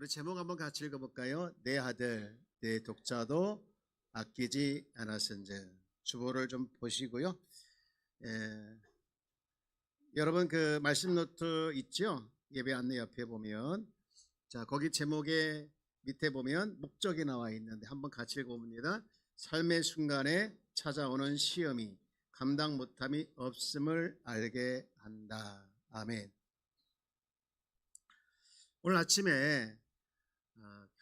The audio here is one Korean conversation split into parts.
우리 제목 한번 같이 읽어볼까요? 내 아들, 내 독자도 아끼지 않았은즉. 주보를 좀 보시고요. 여러분 그 말씀 노트 있죠? 예배 안내 옆에 보면 자 거기 제목에 밑에 보면 목적이 나와 있는데 한번 같이 읽어봅니다. 삶의 순간에 찾아오는 시험이 감당 못함이 없음을 알게 한다. 아멘. 오늘 아침에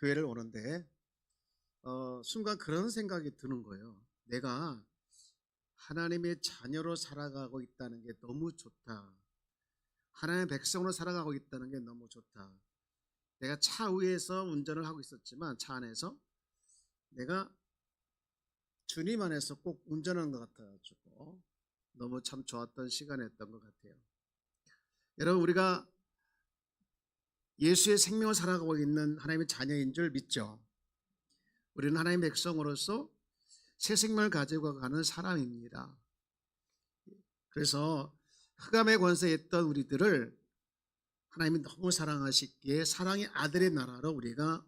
교회를 오는데 순간 그런 생각이 드는 거예요. 내가 하나님의 자녀로 살아가고 있다는 게 너무 좋다. 하나님의 백성으로 살아가고 있다는 게 너무 좋다. 내가 차 위에서 운전을 하고 있었지만 차 안에서 내가 주님 안에서 꼭 운전하는 것 같아가지고 너무 참 좋았던 시간이었던 것 같아요. 여러분, 우리가 예수의 생명을 살아가고 있는 하나님의 자녀인 줄 믿죠. 우리는 하나님의 백성으로서 새 생명을 가지고 가는 사람입니다. 그래서 흑암의 권세에 있던 우리들을 하나님이 너무 사랑하시기에 사랑의 아들의 나라로 우리가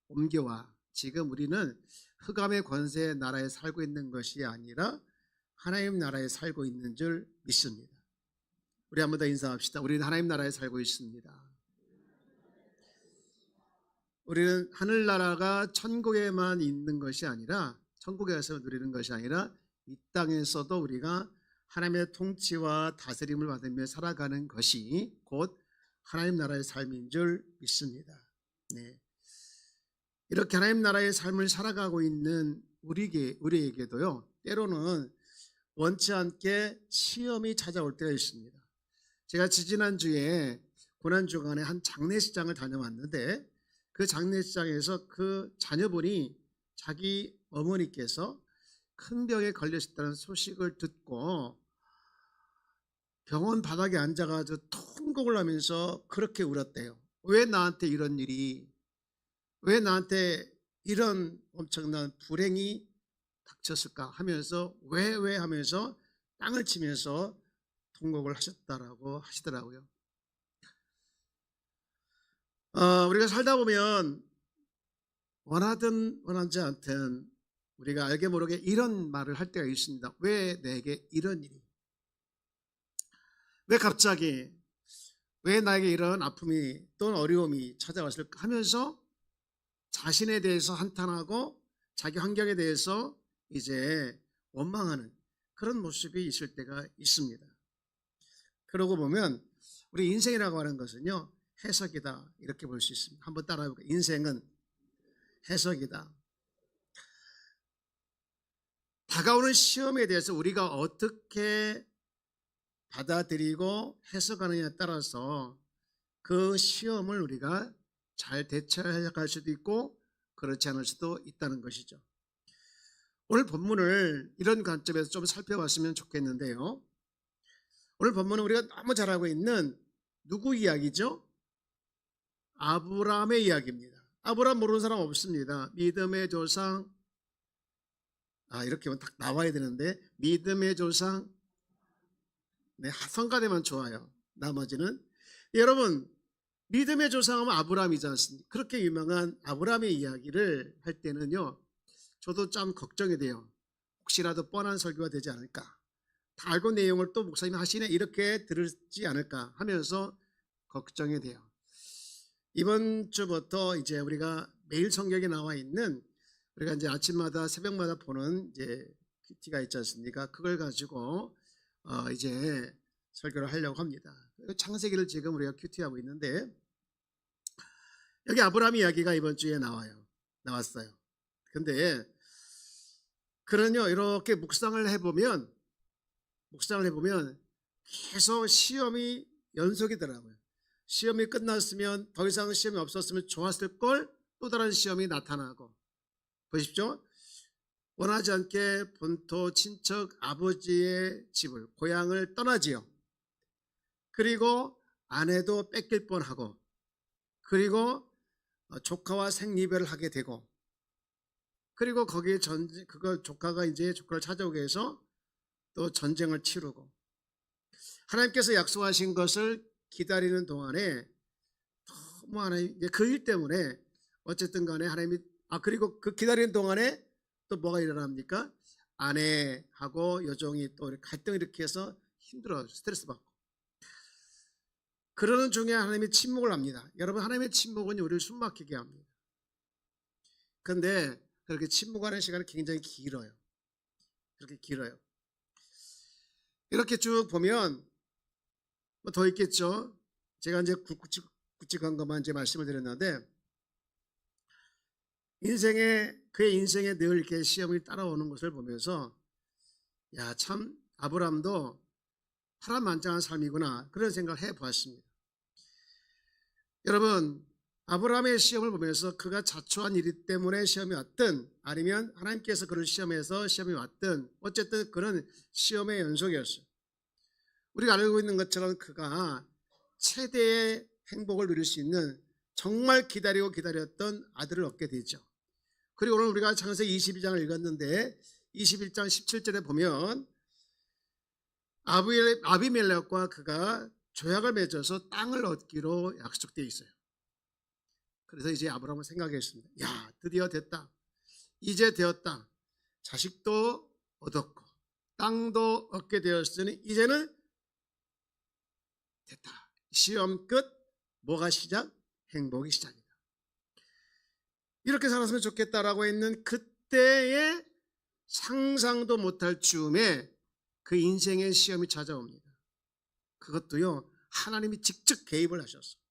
옮겨와 지금 우리는 흑암의 권세의 나라에 살고 있는 것이 아니라 하나님 나라에 살고 있는 줄 믿습니다. 우리 한 번 더 인사합시다. 우리는 하나님 나라에 살고 있습니다. 우리는 하늘나라가 천국에만 있는 것이 아니라 천국에서 누리는 것이 아니라 이 땅에서도 우리가 하나님의 통치와 다스림을 받으며 살아가는 것이 곧 하나님 나라의 삶인 줄 믿습니다. 네. 이렇게 하나님 나라의 삶을 살아가고 있는 우리에게도요, 때로는 원치 않게 시험이 찾아올 때가 있습니다. 제가 지지난주에 고난주간에 한 장례식장을 다녀왔는데 그 장례식장에서 그 자녀분이 자기 어머니께서 큰 병에 걸리셨다는 소식을 듣고 병원 바닥에 앉아가지고 통곡을 하면서 그렇게 울었대요. 왜 나한테 이런 일이, 왜 나한테 이런 엄청난 불행이 닥쳤을까 하면서 왜 하면서 땅을 치면서 통곡을 하셨다라고 하시더라고요. 우리가 살다 보면 원하든 원하지 않든 우리가 알게 모르게 이런 말을 할 때가 있습니다. 왜 내게 이런 일이, 왜 갑자기, 왜 나에게 이런 아픔이 또는 어려움이 찾아왔을까 하면서 자신에 대해서 한탄하고 자기 환경에 대해서 이제 원망하는 그런 모습이 있을 때가 있습니다. 그러고 보면 우리 인생이라고 하는 것은요, 해석이다 이렇게 볼 수 있습니다. 한번 따라해볼까요? 인생은 해석이다. 다가오는 시험에 대해서 우리가 어떻게 받아들이고 해석하느냐에 따라서 그 시험을 우리가 잘 대처할 수도 있고 그렇지 않을 수도 있다는 것이죠. 오늘 본문을 이런 관점에서 좀 살펴봤으면 좋겠는데요. 오늘 본문은 우리가 너무 잘 알고 있는 누구 이야기죠? 아브라함의 이야기입니다. 아브라함 모르는 사람 없습니다. 믿음의 조상, 이렇게 딱 나와야 되는데 믿음의 조상, 네, 성가대만 좋아요. 나머지는 여러분 믿음의 조상은 아브라함이지 않습니까? 그렇게 유명한 아브라함의 이야기를 할 때는요, 저도 좀 걱정이 돼요. 혹시라도 뻔한 설교가 되지 않을까, 다 알고 내용을 또 목사님이 하시네 이렇게 들을지 않을까 하면서 걱정이 돼요. 이번 주부터 이제 우리가 매일 성경에 나와 있는 우리가 이제 아침마다 새벽마다 보는 이제 큐티가 있지 않습니까? 그걸 가지고 이제 설교를 하려고 합니다. 창세기를 지금 우리가 큐티하고 있는데 여기 아브라함 이야기가 이번 주에 나왔어요. 근데 그런요, 이렇게 묵상을 해보면 계속 시험이 연속이더라고요. 시험이 끝났으면 더 이상 시험이 없었으면 좋았을 걸 또 다른 시험이 나타나고, 보십시오. 원하지 않게 본토 친척 아버지의 집을 고향을 떠나지요. 그리고 아내도 뺏길 뻔하고, 그리고 조카와 생이별을 하게 되고, 그리고 거기에 조카가 이제 조카를 찾아오게 해서 또 전쟁을 치르고, 하나님께서 약속하신 것을 기다리는 동안에 뭐 하나님 이제 그 일 때문에 어쨌든 간에 하나님이 그리고 그 기다리는 동안에 또 뭐가 일어납니까? 아내하고 여종이 또 갈등을 일으켜서 힘들어 스트레스 받고 그러는 중에 하나님이 침묵을 합니다. 여러분 하나님의 침묵은 우리를 숨막히게 합니다. 그런데 그렇게 침묵하는 시간이 굉장히 길어요. 그렇게 길어요. 이렇게 쭉 보면 뭐 더 있겠죠. 제가 이제 굵직굵직한 것만 이제 말씀을 드렸는데 그의 인생에 늘 이렇게 시험이 따라오는 것을 보면서 야, 참 아브라함도 파란만장한 삶이구나 그런 생각을 해보았습니다. 여러분 아브라함의 시험을 보면서 그가 자초한 일 때문에 시험이 왔든 아니면 하나님께서 그를 시험해서 시험이 왔든 어쨌든 그런 시험의 연속이었어요. 우리가 알고 있는 것처럼 그가 최대의 행복을 누릴 수 있는 정말 기다렸던 아들을 얻게 되죠. 그리고 오늘 우리가 창세기 22장을 읽었는데 21장 17절에 보면 아비멜렉과 그가 조약을 맺어서 땅을 얻기로 약속되어 있어요. 그래서 이제 아브라함은 생각했습니다. 야, 드디어 됐다. 이제 되었다. 자식도 얻었고 땅도 얻게 되었으니 이제는 됐다. 시험 끝. 뭐가 시작? 행복이 시작이다. 이렇게 살았으면 좋겠다라고 했는 그때의 상상도 못할 즈음에 그 인생의 시험이 찾아옵니다. 그것도요 하나님이 직접 개입을 하셨어요.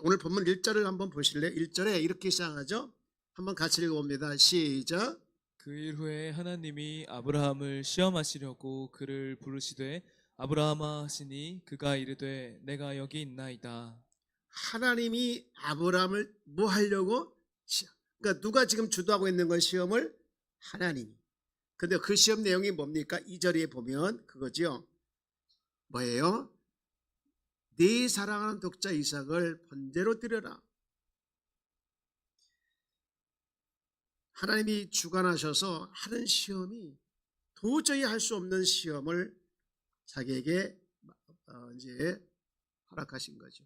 오늘 본문 1절을 한번 보실래요? 1절에 이렇게 시작하죠. 한번 같이 읽어봅니다. 시작. 그 일 후에 하나님이 아브라함을 시험하시려고 그를 부르시되 아브라함아 하시니 그가 이르되 내가 여기 있나이다. 하나님이 아브라함을 뭐 하려고? 그러니까 누가 지금 주도하고 있는 건 시험을? 하나님이. 근데 그 시험 내용이 뭡니까? 2절에 보면 그거죠. 뭐예요? 네 사랑하는 독자 이삭을 번제로 드려라. 하나님이 주관하셔서 하는 시험이 도저히 할 수 없는 시험을 자기에게 이제 허락하신 거죠.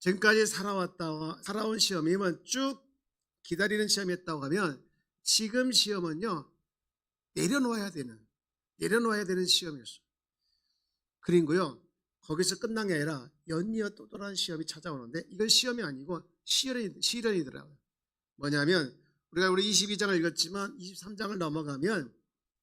지금까지 살아온 시험이면 쭉 기다리는 시험이었다고 하면 지금 시험은요 내려놓아야 되는 시험이었어요. 그리고요 거기서 끝난 게 아니라 연이어 또 다른 시험이 찾아오는데 이건 시험이 아니고 시련이더라고요. 뭐냐면 우리 22장을 읽었지만 23장을 넘어가면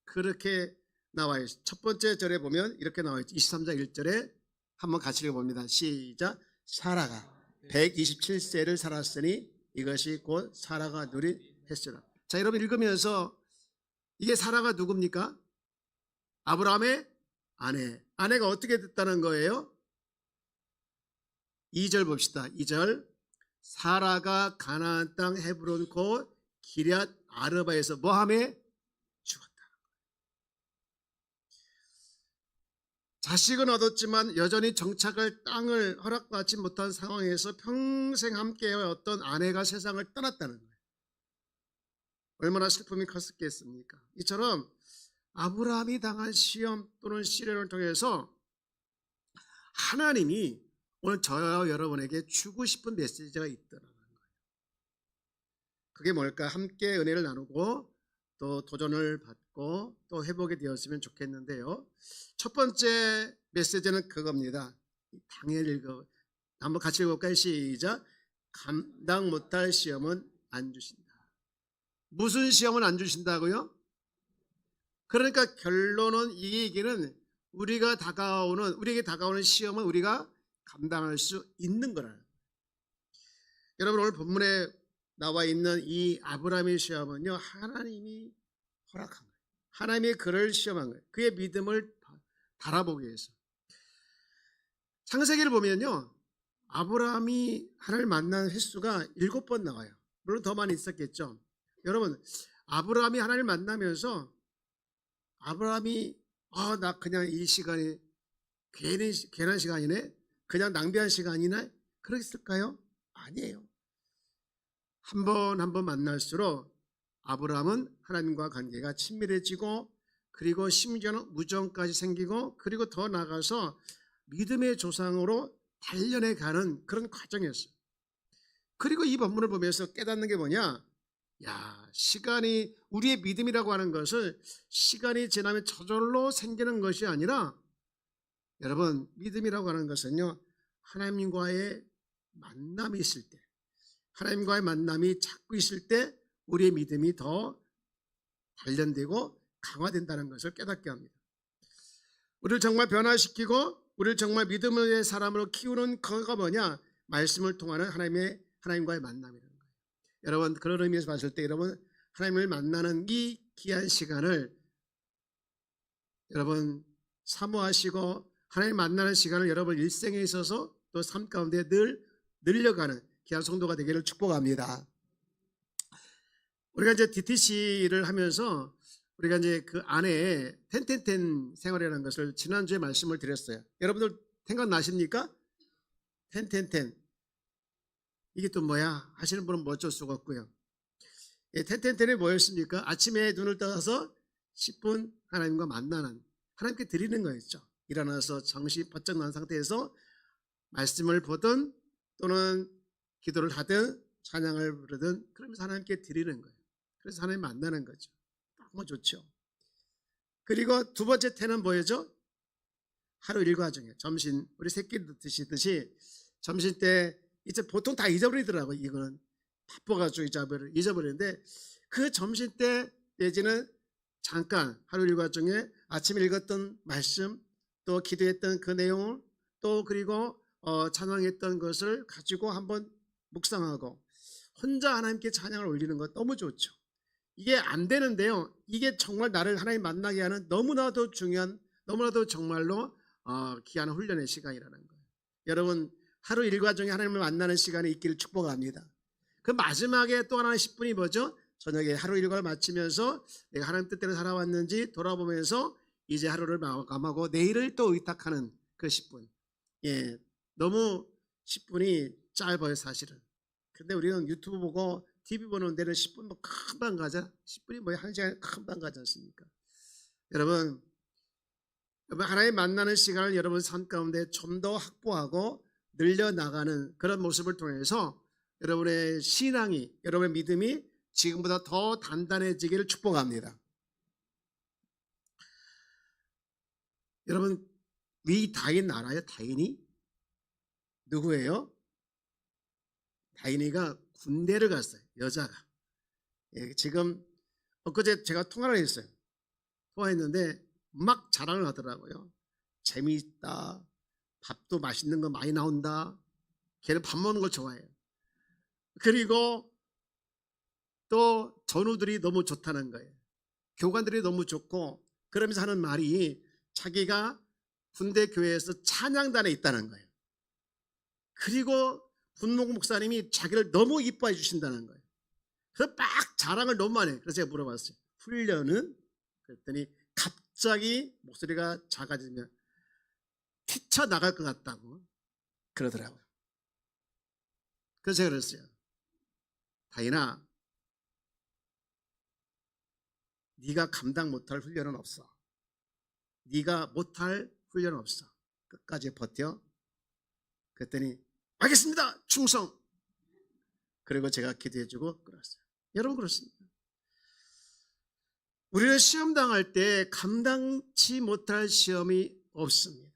그렇게 나와요. 첫 번째 절에 보면 이렇게 나와 있죠. 23장 1절에 한번 같이 읽어봅니다. 시작. 사라가 127세를 살았으니 이것이 곧 사라가 누린 횟수라. 자, 여러분 읽으면서 이게 사라가 누굽니까? 아브라함의 아내가 어떻게 됐다는 거예요? 2절 봅시다. 2절. 사라가 가나안 땅 헤브론 곧 기럇 아르바에서 뭐하며 죽었다. 자식은 얻었지만 여전히 정착할 땅을 허락받지 못한 상황에서 평생 함께해왔던 아내가 세상을 떠났다는 거예요. 얼마나 슬픔이 컸겠습니까? 이처럼 아브라함이 당한 시험 또는 시련을 통해서 하나님이 오늘 저와 여러분에게 주고 싶은 메시지가 있더라는 거예요. 그게 뭘까? 함께 은혜를 나누고 또 도전을 받고 또 회복이 되었으면 좋겠는데요. 첫 번째 메시지는 그겁니다. 당연히 한번 같이 읽어볼까요? 시작. 감당 못할 시험은 안 주신다. 무슨 시험은 안 주신다고요? 그러니까 결론은 이 얘기는 우리에게 다가오는 시험은 우리가 감당할 수 있는 거라는 거예요. 여러분 오늘 본문에 나와 있는 이 아브라함의 시험은요 하나님이 허락한 거예요. 하나님이 그를 시험한 거예요. 그의 믿음을 달아보기 위해서. 창세기를 보면요 아브라함이 하나님을 만난 횟수가 7번 나와요. 물론 더 많이 있었겠죠. 여러분 아브라함이 하나님을 만나면서 아브라함이 나 그냥 이 시간이 괜한 시간이네, 그냥 낭비한 시간이네 그랬을까요? 아니에요. 한 번 만날수록 아브라함은 하나님과 관계가 친밀해지고 그리고 심지어는 우정까지 생기고 그리고 더 나아가서 믿음의 조상으로 단련해 가는 그런 과정이었어요. 그리고 이 본문을 보면서 깨닫는 게 뭐냐? 야, 시간이, 우리의 믿음이라고 하는 것을 시간이 지나면 저절로 생기는 것이 아니라, 여러분, 믿음이라고 하는 것은요, 하나님과의 만남이 있을 때, 하나님과의 만남이 자꾸 있을 때 우리의 믿음이 더 단련되고 강화된다는 것을 깨닫게 합니다. 우리를 정말 변화시키고 우리를 정말 믿음의 사람으로 키우는 그거가 뭐냐? 말씀을 통하는 하나님과의 만남이라는 거예요. 여러분, 그런 의미에서 봤을 때 여러분, 하나님을 만나는 이 귀한 시간을 여러분 사모하시고 하나님 만나는 시간을 여러분 일생에 있어서 또 삶 가운데 늘 늘려가는 귀한 성도가 되기를 축복합니다. 우리가 이제 DTC를 하면서 우리가 이제 그 안에 텐텐텐 생활이라는 것을 지난주에 말씀을 드렸어요. 여러분들 생각나십니까? 텐텐텐. 이게 또 뭐야? 하시는 분은 뭐 어쩔 수가 없고요. 텐텐텐이 뭐였습니까? 아침에 눈을 떠서 10분 하나님과 만나는, 하나님께 드리는 거였죠. 일어나서 정신 바짝 난 상태에서 말씀을 보든 또는 기도를 하든 찬양을 부르든 그러면서 하나님께 드리는 거예요. 그래서 하나님 만나는 거죠. 너무 좋죠. 그리고 두 번째 태는 뭐였죠? 하루 일과 중에 점심, 우리 새끼 드시듯이 점심 때 이제 보통 다 잊어버리더라고요. 이거는 바빠가지고 잊어버리는데 그 점심 때 내지는 잠깐 하루 일과 중에 아침에 읽었던 말씀, 또 기도했던 그 내용을 또 그리고 찬양했던 것을 가지고 한번 묵상하고 혼자 하나님께 찬양을 올리는 것 너무 좋죠. 이게 안 되는데요. 이게 정말 나를 하나님 만나게 하는 너무나도 중요한, 너무나도 정말로 귀한 훈련의 시간이라는 거예요. 여러분, 하루 일과 중에 하나님을 만나는 시간이 있기를 축복합니다. 그 마지막에 또 하나의 10분이 뭐죠? 저녁에 하루 일과를 마치면서 내가 하나님 뜻대로 살아왔는지 돌아보면서 이제 하루를 마감하고 내일을 또 의탁하는 그 10분. 예, 너무 10분이 짧아요, 사실은. 근데 우리는 유튜브 보고 TV 보는 데는 10분 뭐 금방 가자. 10분이 뭐야, 1시간 금방 가지 않습니까? 여러분 하나님 만나는 시간을 여러분 삶 가운데 좀 더 확보하고 늘려나가는 그런 모습을 통해서 여러분의 신앙이, 여러분의 믿음이 지금보다 더 단단해지기를 축복합니다. 여러분, 위 다인 알아요? 다인이? 누구예요? 다인이가 군대를 갔어요. 여자가. 예, 지금 엊그제 제가 통화를 했어요. 통화했는데 막 자랑을 하더라고요. 재미있다. 밥도 맛있는 거 많이 나온다. 걔는 밥 먹는 걸 좋아해요. 그리고 또 전우들이 너무 좋다는 거예요. 교관들이 너무 좋고, 그러면서 하는 말이 자기가 군대 교회에서 찬양단에 있다는 거예요. 그리고 군목 목사님이 자기를 너무 이뻐해 주신다는 거예요. 그래서 막 자랑을 너무 많이 해요. 그래서 제가 물어봤어요. 훈련은? 그랬더니 갑자기 목소리가 작아지면 튀쳐나갈 것 같다고 그러더라고요. 그래서 제가 그랬어요. 다인아, 네가 감당 못할 훈련은 없어. 네가 못할 훈련은 없어. 끝까지 버텨. 그랬더니 알겠습니다. 충성. 그리고 제가 기도해주고 끊었어요. 여러분 그렇습니다. 우리는 시험 당할 때 감당치 못할 시험이 없습니다.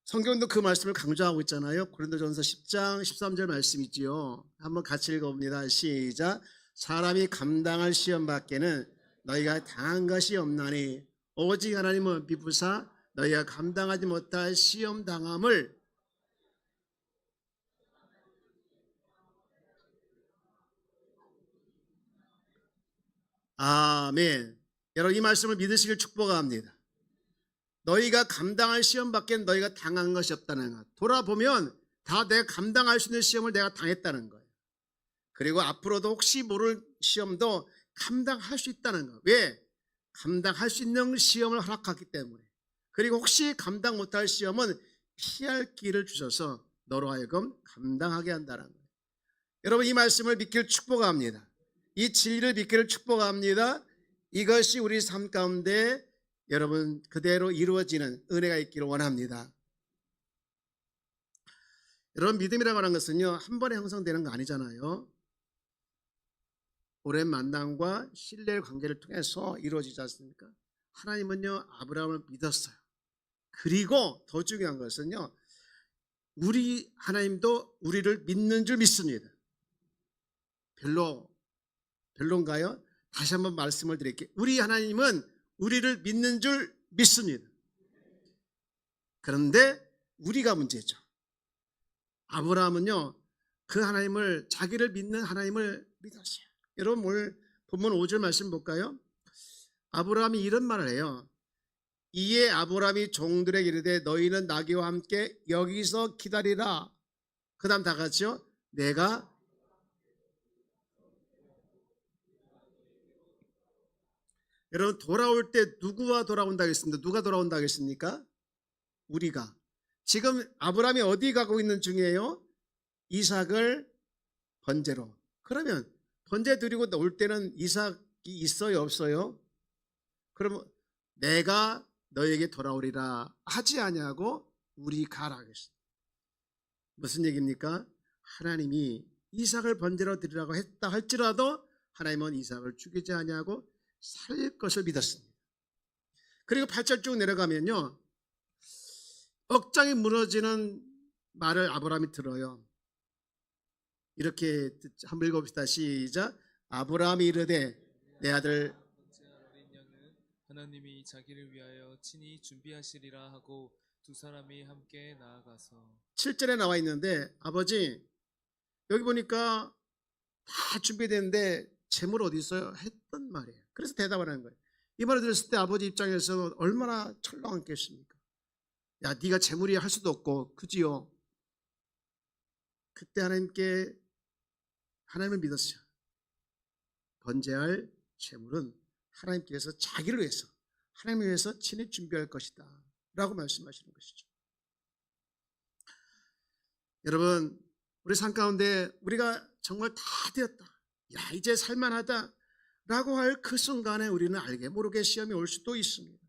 성경도 그 말씀을 강조하고 있잖아요. 고린도전서 10장 13절 말씀이지요. 한번 같이 읽어봅니다. 시작. 사람이 감당할 시험 밖에는 너희가 당한 것이 없나니 오직 하나님은 비부사 너희가 감당하지 못할 시험 당함을 아멘. 여러분 이 말씀을 믿으시길 축복합니다. 너희가 감당할 시험 밖에 너희가 당한 것이 없다는 것. 돌아보면 다 내가 감당할 수 있는 시험을 내가 당했다는 거예요. 그리고 앞으로도 혹시 모를 시험도 감당할 수 있다는 거. 왜? 감당할 수 있는 시험을 허락하기 때문에. 그리고 혹시 감당 못할 시험은 피할 길을 주셔서 너로 하여금 감당하게 한다는 거예요. 여러분 이 말씀을 믿기를 축복합니다. 이 진리를 믿기를 축복합니다. 이것이 우리 삶 가운데 여러분 그대로 이루어지는 은혜가 있기를 원합니다. 여러분 믿음이라고 하는 것은요 한 번에 형성되는 거 아니잖아요. 오랜 만남과 신뢰의 관계를 통해서 이루어지지 않습니까? 하나님은요 아브라함을 믿었어요. 그리고 더 중요한 것은요 우리 하나님도 우리를 믿는 줄 믿습니다. 별론가요? 다시 한번 말씀을 드릴게요. 우리 하나님은 우리를 믿는 줄 믿습니다. 그런데 우리가 문제죠. 아브라함은요 그 하나님을, 자기를 믿는 하나님을 믿었어요. 여러분 오늘 본문 5절 말씀 볼까요? 아브라함이 이런 말을 해요. 이에 아브라함이 종들에게 이르되 너희는 나귀와 함께 여기서 기다리라. 그 다음 다 같이요. 내가 여러분 돌아올 때 누구와 돌아온다 하겠습니까? 누가 돌아온다 하겠습니까? 우리가. 지금 아브라함이 어디 가고 있는 중이에요? 이삭을 번제로. 그러면 번제 드리고 올 때는 이삭이 있어요 없어요? 그러면 내가 너에게 돌아오리라 하지 아니하고 우리 가라 하겠습니다. 무슨 얘기입니까? 하나님이 이삭을 번제로 드리라고 했다 할지라도 하나님은 이삭을 죽이지 아니하고 살 것을 믿었습니다. 그리고 8절 쭉 내려가면요 억장이 무너지는 말을 아브라함이 들어요. 이렇게 한번 읽어봅시다. 시작. 아브라함이 이르되 내 아들 어린 양은 하나님이 자기를 위하여 친히 준비하시리라 하고 두 사람이 함께 나아가서 7절에 나와 있는데 아버지 여기 보니까 다 준비됐는데 재물 어디 있어요? 했던 말이에요. 그래서 대답을 하는 거예요. 이 말을 들었을 때 아버지 입장에서 얼마나 철렁했겠습니까? 야 네가 재물이 할 수도 없고 그지요? 그때 하나님을 믿었어요. 번제할 재물은 하나님께서 자기를 위해서 하나님을 위해서 친히 준비할 것이다 라고 말씀하시는 것이죠. 여러분 우리 삶 가운데 우리가 정말 다 되었다, 야 이제 살만하다 라고 할 그 순간에 우리는 알게 모르게 시험이 올 수도 있습니다.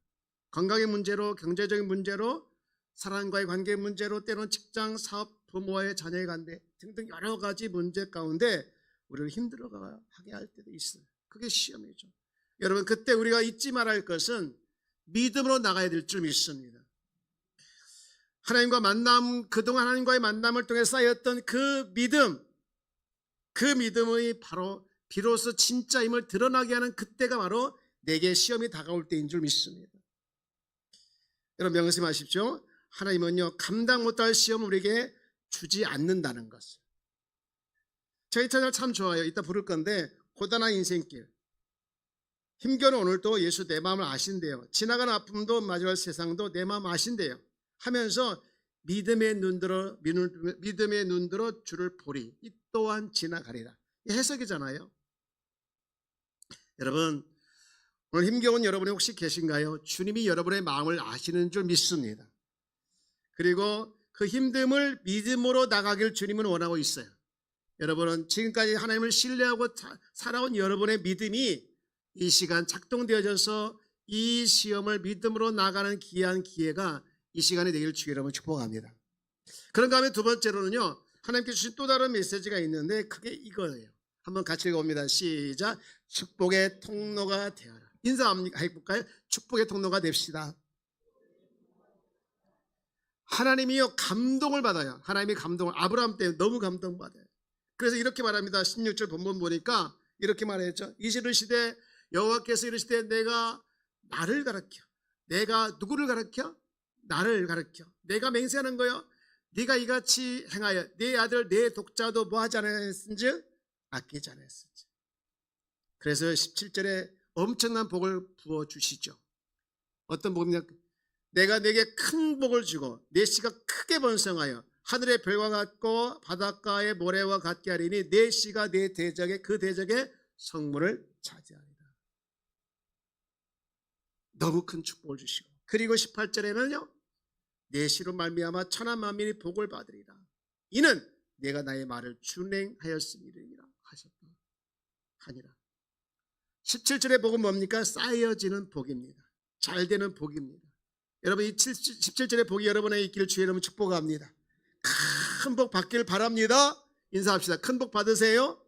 건강의 문제로, 경제적인 문제로, 사람과의 관계 문제로, 때로는 직장, 사업, 부모와의 자녀의 관계 등등 여러 가지 문제 가운데 우리를 힘들어하게 할 때도 있어요. 그게 시험이죠. 여러분 그때 우리가 잊지 말아야 할 것은 믿음으로 나가야 될 줄 믿습니다. 하나님과 만남, 그동안 하나님과의 만남을 통해 쌓였던 그 믿음의 바로 비로소 진짜임을 드러나게 하는 그때가 바로 내게 시험이 다가올 때인 줄 믿습니다. 여러분 명심하십시오. 하나님은요 감당 못할 시험을 우리에게 주지 않는다는 것을. 저희 찬양 참 좋아요. 이따 부를 건데 고단한 인생길, 힘겨운 오늘도 예수 내 마음을 아신대요. 지나가는 아픔도 마주할 세상도 내 마음 아신대요 하면서 믿음의 눈들어 주를 보리, 이 또한 지나가리라. 이 해석이잖아요. 여러분 오늘 힘겨운 여러분이 혹시 계신가요? 주님이 여러분의 마음을 아시는 줄 믿습니다. 그리고 그 힘듦을 믿음으로 나가길 주님은 원하고 있어요. 여러분은 지금까지 하나님을 신뢰하고 살아온 여러분의 믿음이 이 시간 작동되어져서 이 시험을 믿음으로 나가는 귀한 기회가 이 시간에 되기를 주의 여러분 축복합니다. 그런가 하면 두 번째로는요 하나님께 주신 또 다른 메시지가 있는데 그게 이거예요. 한번 같이 읽어봅니다. 시작. 축복의 통로가 되어라. 인사해볼까요? 축복의 통로가 됩시다. 하나님이요 감동을 받아요. 하나님이 감동을 아브라함 때 너무 감동받아요. 그래서 이렇게 말합니다. 16절 본문 보니까 이렇게 말했죠. 이르시되 여호와께서 이르시되 내가 나를 가르쳐. 내가 누구를 가르쳐? 나를 가르쳐. 내가 맹세하는 거요. 네가 이같이 행하여 네 아들 네 독자도 뭐 하지 않았은지 아끼지 않았은지. 그래서 17절에 엄청난 복을 부어주시죠. 어떤 복이냐? 내가 내게 큰 복을 주고 내 씨가 크게 번성하여 하늘의 별과 같고 바닷가의 모래와 같게 하리니 내 씨가 내 대적의 그 대적의 성문을 차지하리라. 너무 큰 축복을 주시고 그리고 18절에는요 내 씨로 말미암아 천하 만민이 복을 받으리라. 이는 내가 나의 말을 준행하였음이니라 하셨다 하니라. 17절의 복은 뭡니까? 쌓여지는 복입니다. 잘 되는 복입니다. 여러분 이 17절의 복이 여러분에게 있기를 주의 이름으로 축복합니다. 큰 복 받기를 바랍니다. 인사합시다. 큰 복 받으세요.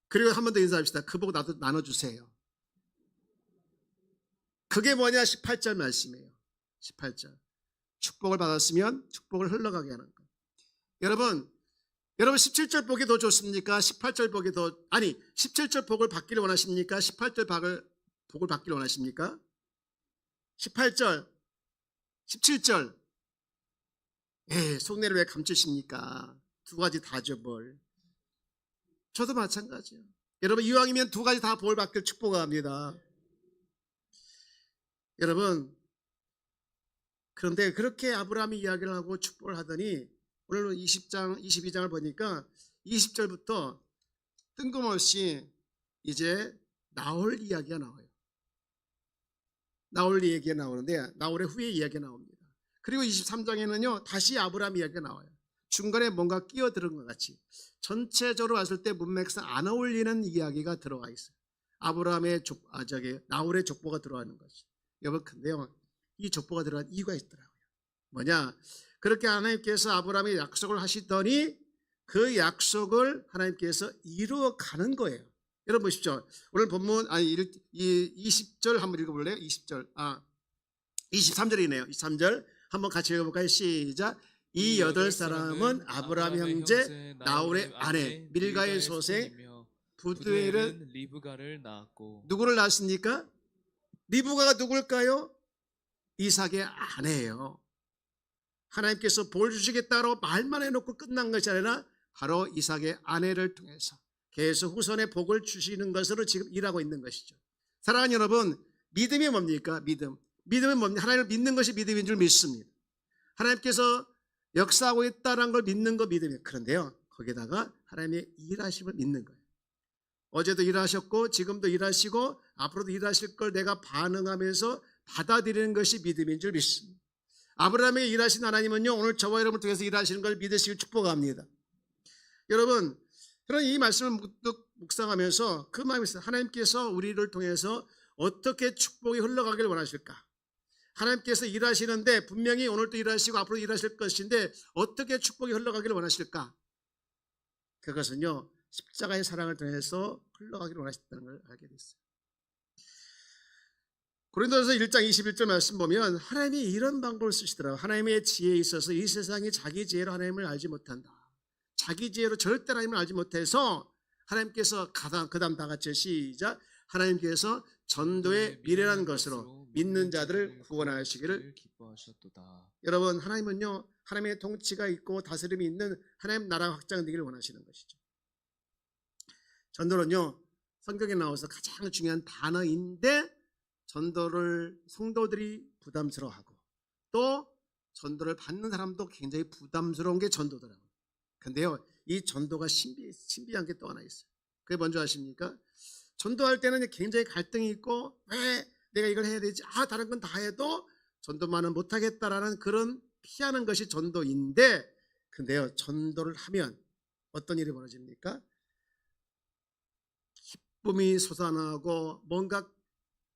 그리고 한 번 더 인사합시다. 그 복 나눠주세요. 그게 뭐냐? 18절 말씀이에요. 18절. 축복을 받았으면 축복을 흘러가게 하는 것. 여러분 17절 복이 더 좋습니까? 18절 복이 더, 아니 17절 복을 받기를 원하십니까? 18절 복을 받기를 원하십니까? 18절 17절. 속내를 왜 감추십니까? 두 가지 다죠 뭘. 저도 마찬가지예요. 여러분 이왕이면 두 가지 다 복 받기를 축복합니다. 여러분 그런데 그렇게 아브라함이 이야기를 하고 축복을 하더니 오늘 20장 22장을 보니까 20절부터 뜬금없이 이제 나홀 이야기가 나와요. 나홀 얘기가 나오는데 나홀의 후예 이야기가 나옵니다. 그리고 23장에는요 다시 아브라함 이야기가 나와요. 중간에 뭔가 끼어들은 것 같이 전체적으로 봤을 때 문맥상 안 어울리는 이야기가 들어가 있어요. 아브라함의 나홀의 족보가 들어가는 것이. 여러분 근데요 이 족보가 들어간 이유가 있더라고요. 뭐냐? 그렇게 하나님께서 아브라함에 약속을 하시더니 그 약속을 하나님께서 이루어가는 거예요. 여러분 보십시오. 오늘 본문 20절 한번 읽어볼래요? 20절 23절이네요. 23절 한번 같이 읽어볼까요? 시작. 이 8사람은 아브라함 형제 나홀의 아내 밀가의 소생 부두엘은 리브가를 낳았고. 누구를 낳았습니까? 리브가가 누굴까요? 이삭의 아내예요. 하나님께서 볼 주시겠다고 말만 해놓고 끝난 것이 아니라 바로 이삭의 아내를 통해서 계속 후손의 복을 주시는 것으로 지금 일하고 있는 것이죠. 사랑하는 여러분, 믿음이 뭡니까? 믿음은 뭡니까? 하나님을 믿는 것이 믿음인 줄 믿습니다. 하나님께서 역사하고 있다는 걸 믿는 거 믿음이에요. 그런데요 거기다가 하나님의 일하심을 믿는 거예요. 어제도 일하셨고 지금도 일하시고 앞으로도 일하실 걸 내가 반응하면서 받아들이는 것이 믿음인 줄 믿습니다. 아브라함에게 일하신 하나님은요 오늘 저와 여러분을 통해서 일하시는 걸 믿으시길 축복합니다. 여러분 그런 이 말씀을 묵상하면서 그 마음이 있어요. 하나님께서 우리를 통해서 어떻게 축복이 흘러가길 원하실까? 하나님께서 일하시는데 분명히 오늘도 일하시고 앞으로 일하실 것인데 어떻게 축복이 흘러가기를 원하실까? 그것은요 십자가의 사랑을 통해서 흘러가기를 원하셨다는 걸 알게 됐어요. 고린도전서 1장 21절 말씀 보면 하나님이 이런 방법을 쓰시더라고요. 하나님의 지혜에 있어서 이 세상이 자기 지혜로 하나님을 알지 못한다. 자기 지혜로 절대 하나님을 알지 못해서 하나님께서 그 다음 다 같이 시작. 하나님께서 전도의 미래라는 것으로 믿는 자들을 구원하시기를 기뻐하셨도다. 여러분 하나님은요 하나님의 통치가 있고 다스림이 있는 하나님 나라가 확장되기를 원하시는 것이죠. 전도는요 성경에 나와서 가장 중요한 단어인데 전도를 성도들이 부담스러워하고 또 전도를 받는 사람도 굉장히 부담스러운 게 전도더라고요. 근데요 이 전도가 신비한 게 또 하나 있어요. 그게 뭔지 아십니까? 전도할 때는 굉장히 갈등이 있고 왜 내가 이걸 해야 되지? 다른 건 다 해도 전도만은 못하겠다라는 그런 피하는 것이 전도인데 근데요 전도를 하면 어떤 일이 벌어집니까? 기쁨이 솟아나고 뭔가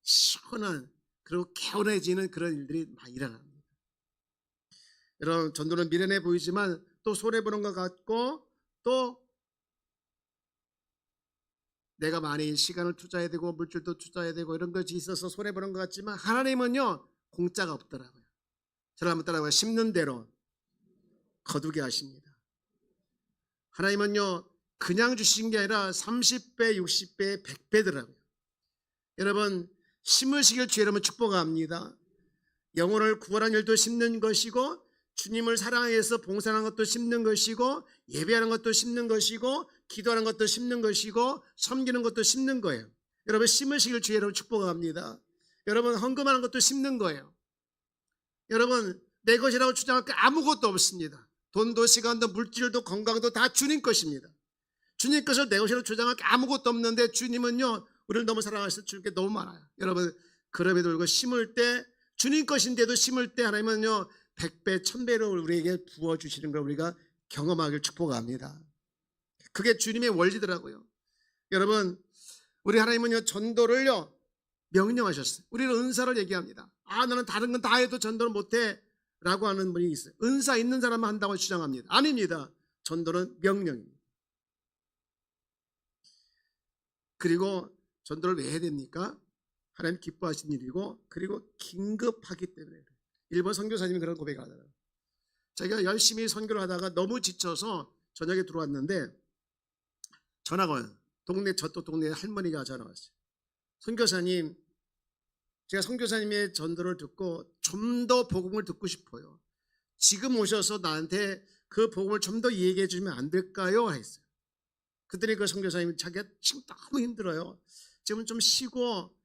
시원한 그리고 개운해지는 그런 일들이 많이 일어납니다. 여러분 전도는 미련해 보이지만 또 손해보는 것 같고 또 내가 많이 시간을 투자해야 되고 물질도 투자해야 되고 이런 것이 있어서 손해보는 것 같지만 하나님은요 공짜가 없더라고요. 저를 한번 따라가요. 심는 대로 거두게 하십니다. 하나님은요 그냥 주신 게 아니라 30배, 60배, 100배더라고요. 여러분 심으시길 주의 이름으로 축복합니다. 영혼을 구원하는 일도 심는 것이고 주님을 사랑해서 봉사하는 것도 심는 것이고 예배하는 것도 심는 것이고 기도하는 것도 심는 것이고 섬기는 것도 심는 거예요. 여러분 심으시길 주의 이름으로 축복합니다. 여러분 헌금하는 것도 심는 거예요. 여러분 내 것이라고 주장할 게 아무것도 없습니다. 돈도 시간도 물질도 건강도 다 주님 것입니다. 주님 것을 내 것이라고 주장할 게 아무것도 없는데 주님은요 우리를 너무 사랑하셔서 줄 게 너무 많아요. 여러분 그럼에도 불구하고 심을 때 주님 것인데도 심을 때 하나님은요 100배 1000배로 우리에게 부어주시는 걸 우리가 경험하길 축복합니다. 그게 주님의 원리더라고요. 여러분 우리 하나님은요 전도를요 명령하셨어요. 우리는 은사를 얘기합니다. 나는 다른 건 다 해도 전도를 못해 라고 하는 분이 있어요. 은사 있는 사람만 한다고 주장합니다. 아닙니다. 전도는 명령입니다. 그리고 전도를 왜 해야 됩니까? 하나님 기뻐하신 일이고, 그리고 긴급하기 때문에. 일본 선교사님이 그런 고백을 하더라고요. 자기가 열심히 선교를 하다가 너무 지쳐서 저녁에 들어왔는데 전화가 와요. 저쪽 동네 할머니가 전화 왔어요. 선교사님, 제가 선교사님의 전도를 듣고 좀 더 복음을 듣고 싶어요. 지금 오셔서 나한테 그 복음을 좀 더 얘기해 주면 안 될까요? 했어요. 그랬더니 그 선교사님이 자기가 지금 너무 힘들어요. 지금 좀 쉬고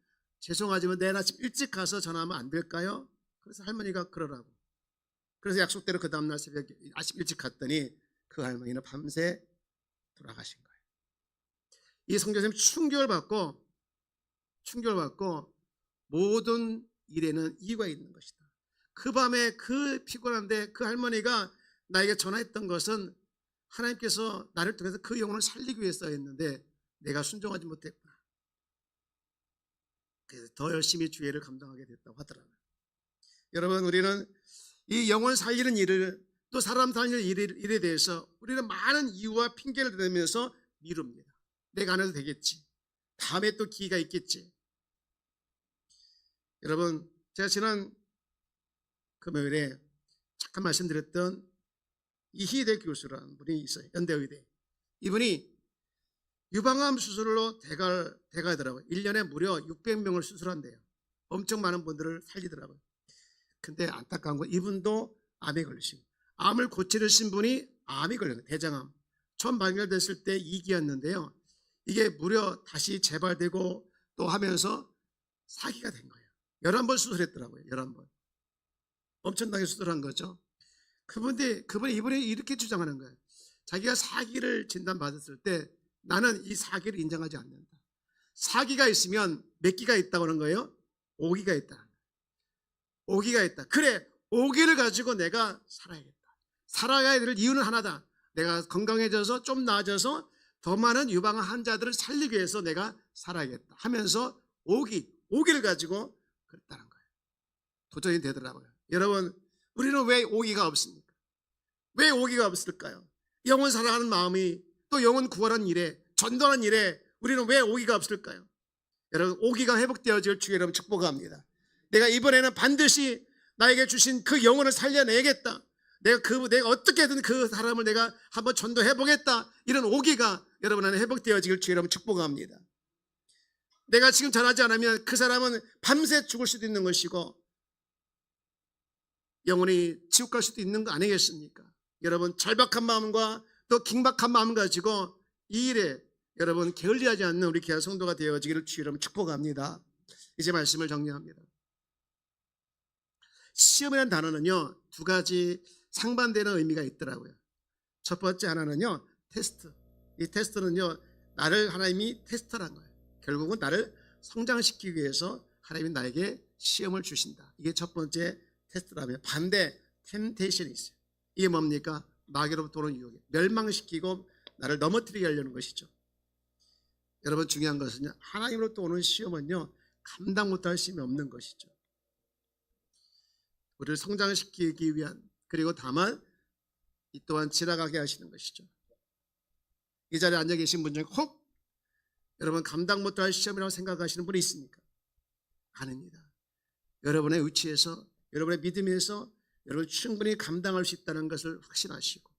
죄송하지만 내일 아침 일찍 가서 전화하면 안 될까요? 그래서 할머니가 그러라고. 그래서 약속대로 그 다음날 새벽에 아침 일찍 갔더니 그 할머니는 밤새 돌아가신 거예요. 이 선교사님이 충격을 받고 모든 일에는 이유가 있는 것이다. 그 밤에 그 피곤한데 그 할머니가 나에게 전화했던 것은 하나님께서 나를 통해서 그 영혼을 살리기 위해서였는데 내가 순종하지 못했구나. 그래서 더 열심히 주의를 감당하게 됐다고 하더라고요. 여러분, 우리는 이 영혼 살리는 일을, 또 사람 살리는 일에 대해서 우리는 많은 이유와 핑계를 대면서 미룹니다. 내가 안 해도 되겠지. 다음에 또 기회가 있겠지. 여러분, 제가 지난 금요일에 잠깐 말씀드렸던 이희대 교수라는 분이 있어요. 연대의대. 이분이 유방암 수술로 대가더라고요. 1년에 무려 600명을 수술한대요. 엄청 많은 분들을 살리더라고요. 근데 안타까운 건 이분도 암에 걸리신, 암을 고치려신 분이 암이 걸렸어요. 대장암. 처음 발견됐을 때 2기였는데요. 이게 무려 다시 재발되고 또 하면서 4기가 된 거예요. 11번 수술했더라고요. 11번. 엄청나게 수술한 거죠. 이분이 이렇게 주장하는 거예요. 자기가 4기를 진단받았을 때 나는 이 4기를 인정하지 않는다. 4기가 있으면 몇 기가 있다고 하는 거예요? 5기가 있다. 5기가 있다. 그래, 5기를 가지고 내가 살아야겠다. 살아야 될 이유는 하나다. 내가 건강해져서 좀 나아져서 더 많은 유방암 환자들을 살리기 위해서 내가 살아야겠다 하면서 5기를 가지고 그랬다는 거예요. 도전이 되더라고요. 여러분, 우리는 왜 5기가 없습니까? 왜 5기가 없을까요? 영혼 사랑하는 마음이, 또 영혼 구원하는 일에, 전도하는 일에 우리는 왜 5기가 없을까요? 여러분, 5기가 회복되어질 주의 이름 축복합니다. 내가 이번에는 반드시 나에게 주신 그 영혼을 살려내겠다. 내가 어떻게든 그 사람을 내가 한번 전도해보겠다. 이런 5기가 여러분 안에 회복되어지길 주의 이름 축복합니다. 내가 지금 전하지 않으면 그 사람은 밤새 죽을 수도 있는 것이고 영혼이 지옥 갈 수도 있는 거 아니겠습니까? 여러분, 절박한 마음과 또 긴박한 마음 가지고 이 일에 여러분 게을리하지 않는 우리 귀한 성도가 되어지기를 주의 이름 축복합니다. 이제 말씀을 정리합니다. 시험이라는 단어는요, 두 가지 상반되는 의미가 있더라고요. 첫 번째 하나는요, 테스트. 이 테스트는요, 나를 하나님이 테스트란 거예요. 결국은 나를 성장시키기 위해서 하나님이 나에게 시험을 주신다. 이게 첫 번째 테스트라면, 반대 템테이션이 있어요. 이게 뭡니까? 마귀로부터 오는 유혹이 멸망시키고 나를 넘어뜨리게 하려는 것이죠. 여러분, 중요한 것은요, 하나님으로부터 오는 시험은요, 감당 못할 시험이 없는 것이죠. 우리를 성장시키기 위한, 그리고 다만 이 또한 지나가게 하시는 것이죠. 이 자리에 앉아 계신 분 중에 혹 여러분 감당 못할 시험이라고 생각하시는 분이 있습니까? 아닙니다. 여러분의 위치에서, 여러분의 믿음에서 여러분 충분히 감당할 수 있다는 것을 확신하시고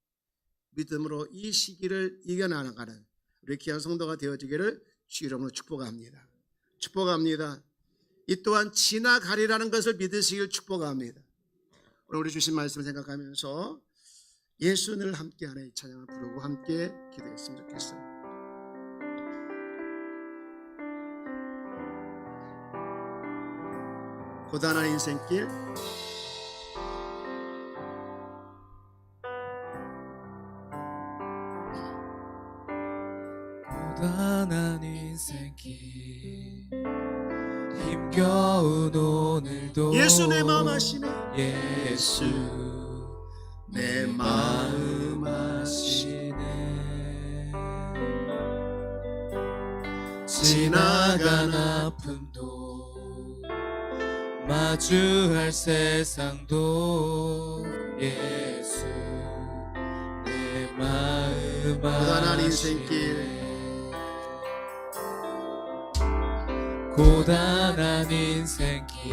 믿음으로 이 시기를 이겨나가는 우리 귀한 성도가 되어지기를 주 이름으로 축복합니다. 축복합니다. 이 또한 지나가리라는 것을 믿으시길 축복합니다. 오늘 우리 주신 말씀을 생각하면서 예수를 함께하는 이 찬양을 부르고 함께 기도했으면 좋겠어요. 고단한 인생길, 고단한 인생길, 힘겨운 오늘도 예수 내 마음 아시네. 예수 내 마음 아시네. 지나간 아픔도 마주할 세상도 예수 내 마음 고단한 인생길 고단한 인생길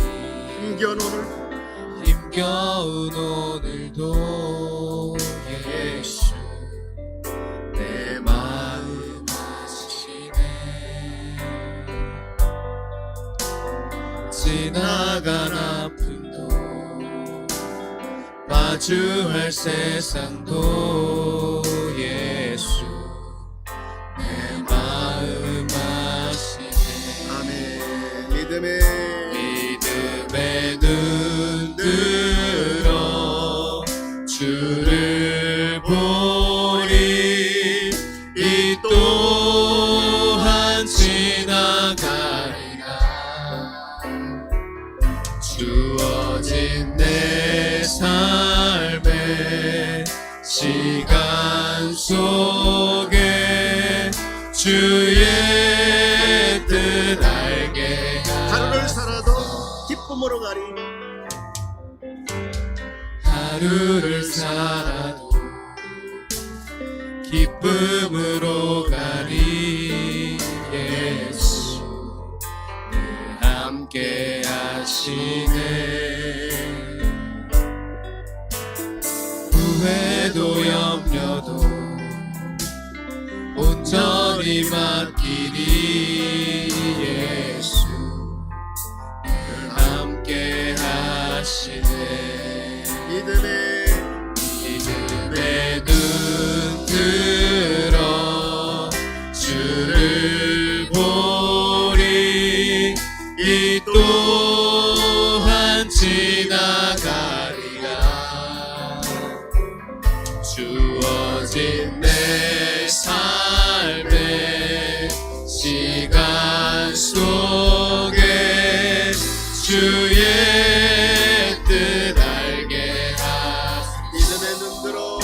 힘겨운 오늘도 예수 내 마음 아시네 지나간 아픔도 마주할 세상도 예수 내 마음 아시네 아멘. 믿음의 눈 들어 주를 보리 이 또한 지나가리라 주어진 내 삶의 시간 속에 주의 뜻 알게 하루를 살아도 기쁨으로 가리 하루를 살아도 기쁨으로 가리 예수 늘 함께 하시네 후회도 염려도 온전히 맡기리 예수 늘 함께 하시네 믿음의 눈 들어 주를 보리 이 또한 지나가리라 주어진 내 삶의 시간 속에 주의 뜻 알게 믿음의 눈 들어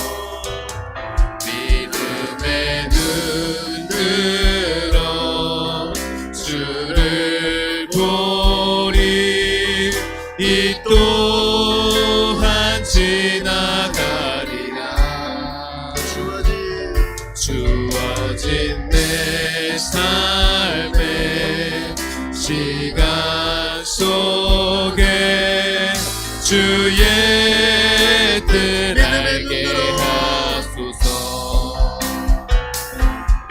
믿음의 눈 들어 주를 보리 이 또한 지나가리라 주어진 내 삶의 시간 속에 주의 뜻 알게 하소서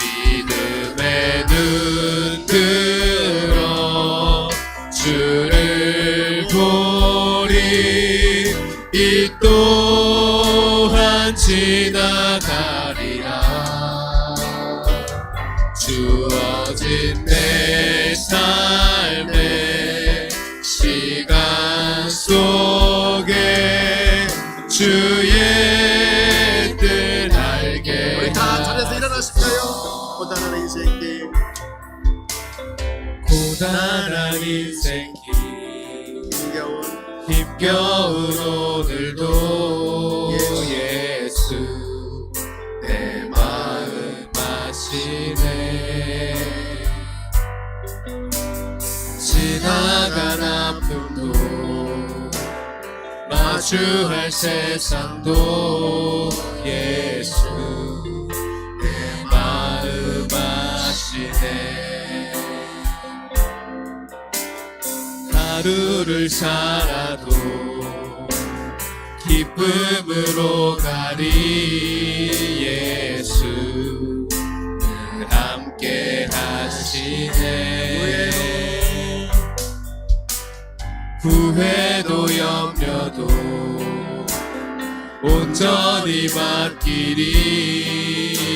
믿음의 눈 들어 주를 보리 이 또한 지나가리라 주어진 내 삶의 시간 속에 주의 뜻 알게 우리 다 자리에서 일어나실까요? 고단한 인생길 고단한 인생길 힘겨운 오늘도 예수 내 마음 아시네 지나간 아픔도 마주할 세상도 예수 내 마음 아시네 하루를 살아도 기쁨으로 가리 예수 늘 함께 하시네 후회도 염려도 온전히 맡기리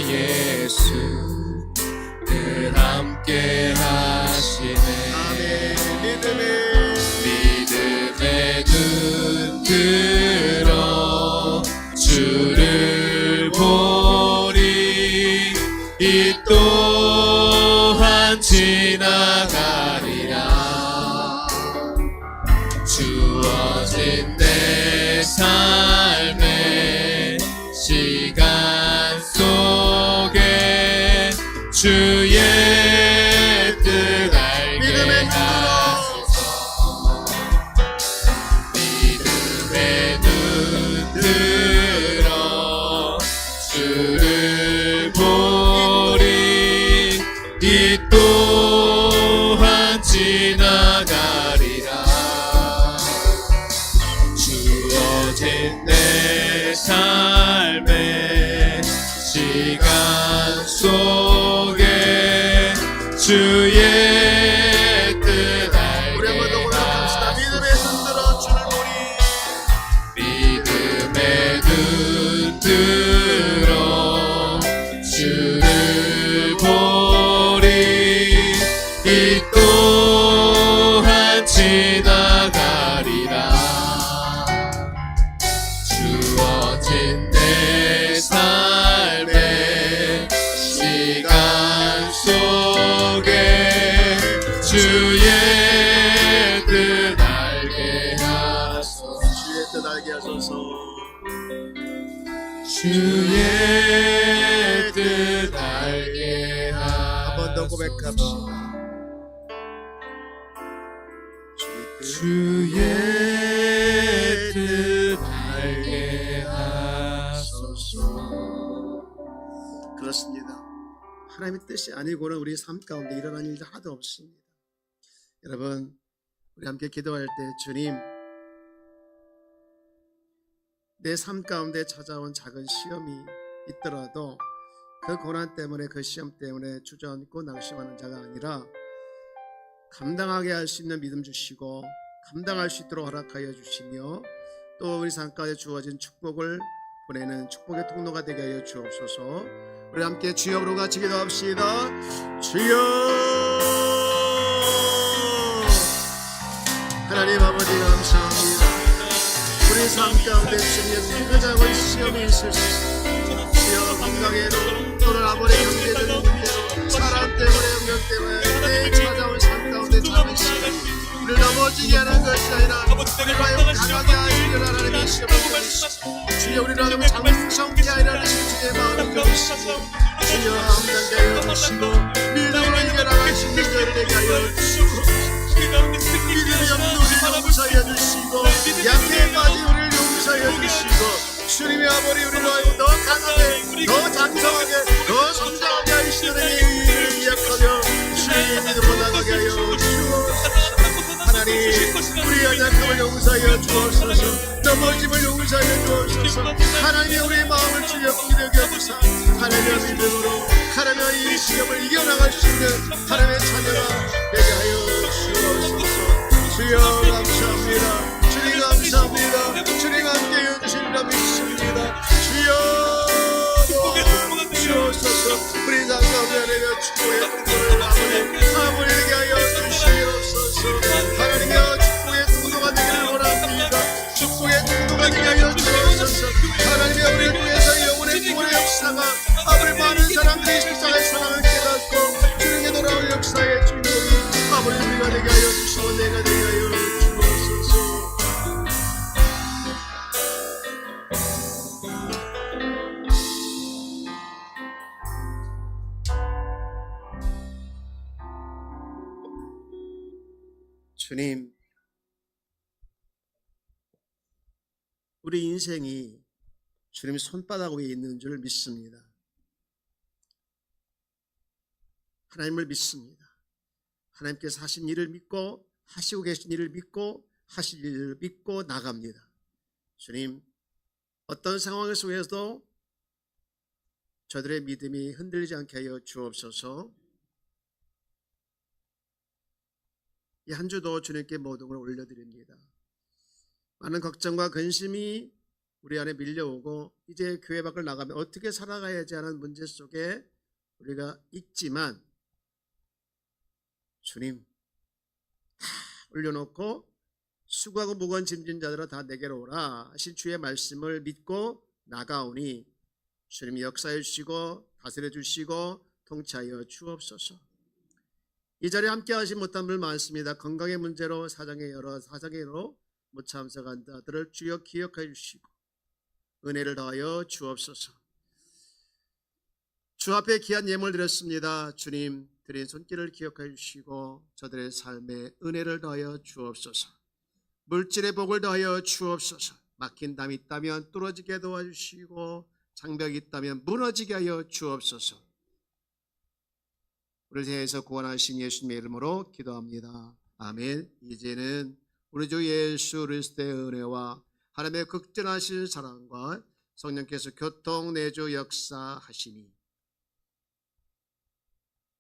예수 늘 함께 하시네 믿음의 눈 들어 주를 보리 이 또한 지나가리라 주어진 내 삶의 시간 속에 주의 뜻 알게 하소서 또한 지나가리라. 주어진 내 삶의 시간 속에 주의 뜻 알게 우리 한번 더 올라갑시다. 믿음의 눈 들어 주를 보니, 믿음의 눈 들어 주를 보리. 이 또한 지나가리라. 주어진 내 삶의 시간 속에 주의 뜻 알게 하소서. 주의 뜻 알게 하소서. 주의 뜻 알게 하소서. 한 번 더 고백합시다. 주의 뜻 알게 하소서. 그렇습니다. 하나님의 뜻이 아니고는 우리 삶 가운데 일어난 일도 하나도 없습니다. 여러분, 우리 함께 기도할 때, 주님, 내 삶 가운데 찾아온 작은 시험이 있더라도 그 고난 때문에, 그 시험 때문에 주저앉고 낙심하는 자가 아니라 감당하게 할 수 있는 믿음 주시고 감당할 수 있도록 허락하여 주시며, 또 우리 삶 가운데 주어진 축복을 보내는 축복의 통로가 되게 하여 주옵소서. 우리 함께 주여로 같이 기도합시다. 주여, 하나님 아버지 감사합니다. 우리 삶 가운데 주님 큰 시험이 있을 수 있습니다. 주여, 건강에도 또는 아버지 형제들 문제로, 사람 때문에, 영역 때문에 내 찾아온 삶 가운데 작은 시험이 우리를 넘어지게 하는 것이 아니라 우리를 하여 강하게 하시는 하나님의 시험을 주시고, 주여, 우리를 하여 장성케 하리라는 주의 마음을 주시고, 주여, 함께 하여 주시고 믿음으로 이겨나가시는 것을 되게 하여 주시고, 믿음의 영도 우리를 용서하여 주시고, 약해 빠진 우리를 용서하여 주시고, 주님의 아버지 우리를 하여 더 강하게, 더 장성하게, 더 성장하게 하시는 은혜를 기억하며 주의 믿음으로 나가게 하여 주옵소서. 하나님, 우리의 연약함을 용서하여 주옵소서. 넘어짐을 용서하여 주옵소서. 하나님의 우리의 마음을 주여 기대게 하소서. 하나님의 믿음으로 하나님의 이 시험을 이겨나갈 수 있는 하나님의 자녀가 되게 하여 주옵소서. 주여 감사합니다. 주님 감사합니다. 주님 함께해 주시리라 믿습니다. 주여 도와주옵소서. 우리 장가운데 내가 축복의 통로를 아버지에게 하여 주시옵소서. 하나님의 축복의 통로가 되기를 원합니다. 축복의 통로가 되게 하여 주옵소서. 하나님의 우리 통해서 영혼의 구원의 역사가 아버지 많은 사람들이 십자가의 사랑을 깨닫고 주님께 돌아올 역사의 주인공이 아버지 우리가 되게 하여 주시고 내가 되게 하여 주옵소서. 주님, 우리 인생이 주님 손바닥 위에 있는 줄 믿습니다. 하나님을 믿습니다. 하나님께서 하신 일을 믿고 하시고 계신 일을 믿고 하실 일을 믿고 나갑니다. 주님, 어떤 상황 속에서도 저들의 믿음이 흔들리지 않게 하여 주옵소서. 이 한 주도 주님께 모든 걸 올려드립니다. 많은 걱정과 근심이 우리 안에 밀려오고 이제 교회 밖을 나가면 어떻게 살아가야지 하는 문제 속에 우리가 있지만, 주님 다 올려놓고 수고하고 무거운 짐진 자들아 다 내게로 오라 하신 주의 말씀을 믿고 나가오니 주님이 역사해 주시고 다스려 주시고 통치하여 주옵소서. 이 자리에 함께 하신 못한 분 많습니다. 건강의 문제로 여러 사정으로 못 참석한 자들을 주여 기억해 주시고 은혜를 더하여 주옵소서. 주 앞에 귀한 예물 드렸습니다. 주님, 드린 손길을 기억해 주시고 저들의 삶에 은혜를 더하여 주옵소서. 물질의 복을 더하여 주옵소서. 막힌 담이 있다면 뚫어지게 도와주시고 장벽이 있다면 무너지게 하여 주옵소서. 우리를 대해서 구원하신 예수님의 이름으로 기도합니다. 아멘. 이제는 우리 주 예수 그리스도의 은혜와 하나님의 극진하신 사랑과 성령께서 교통 내주 역사하시니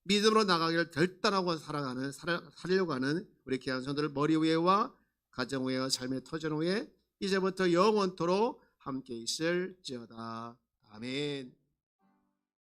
믿음으로 나가기를 결단하고 살려고 하는 우리 귀한 성도들 머리 위에와 가정 위에와 삶의 터전 위에 이제부터 영원토록 함께 있을지어다. 아멘.